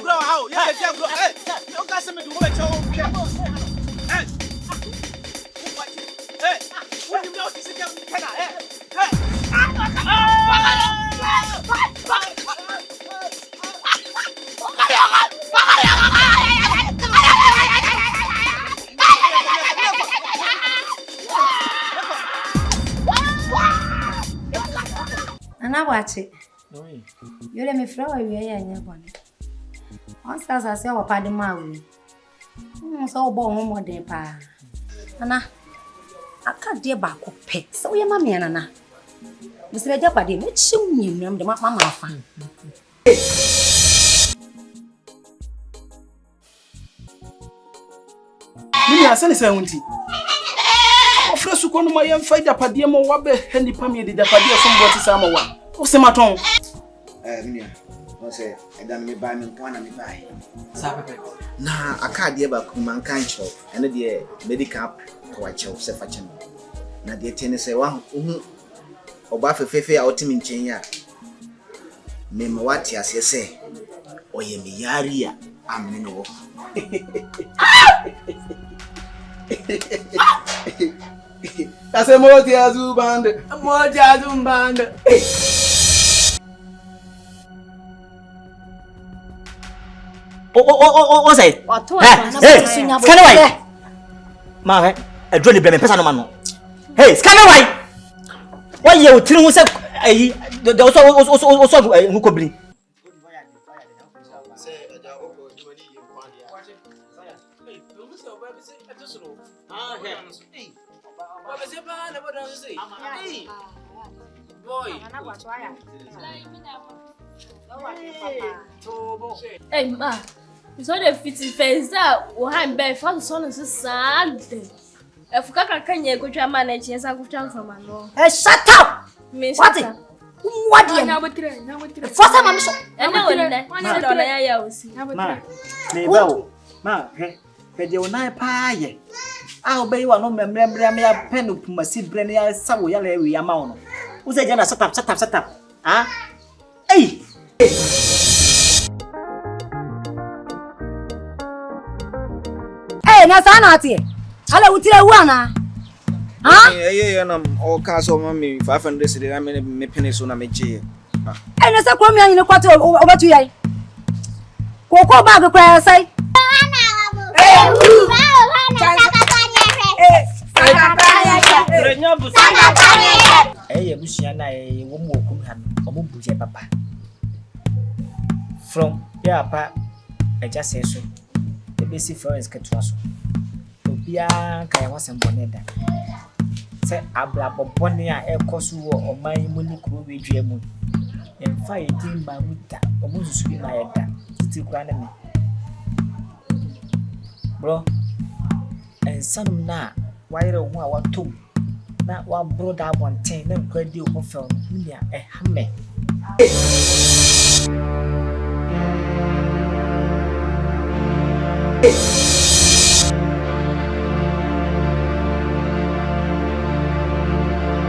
grow how? Yeah, jam grow. Hey, you got some to do with your Hey. Hey. What you know this is can I? Hey. Ana watch it. You let me flower you here one. Once I say our party maui. So born more than pa. Ana, I can't dear back of pet. So your mammy and Anna. Mr. Deputy, let's show you the mamma fan. I send 70. Fresh one of my young fight up at the Mo Wabe, Hendy Pammy, the Padia from what is Sama one. What's the matter? Say, I done me buy me one and me buy. Nah, I can't dear about mankind show, and the medical watch of Sefachan. Now, the tennis say, one, or Buffy Fefe out in China. Memawati, as you say, or ye me yaria, I'm in no. That's a more Yazoo band, a more Yazoo band. What's it? Scanaway! Ma, a jolly blame person. Hey, Scanaway! Why you tell us there was also who could bring? Hey, ma, it's all the fitting face that will have been for the son of sad. If KANKYE go to manage, yes, I go down from my law. Shut up! Miss what? What do you know? First time I'm so. And no one, Ma, you na pie. I'll be one of them, a pen of my seed brain, some yellow amount. Who's a general set up? Ah? Hey! Hey, Nasanati! Hello, Tijuana. Huh? Yeah, all cars over me 500 cedi. I mean, me pennies on a meji. And as a woman in a quarter over to you. Coco bag of prayer say. Hey, Luciana, a woman who had a mumble, papa. From your papa, I just say so. The basic friends get to us. Tobia, I was a bonnet. Say, Abra air cost or my money could be dreaming. And fighting by Muta, or Moses sweet my head. Still granted me. Bro, and some now, why don't I want to? Not one brother 110, then credit you confirm me a hammer. Hey!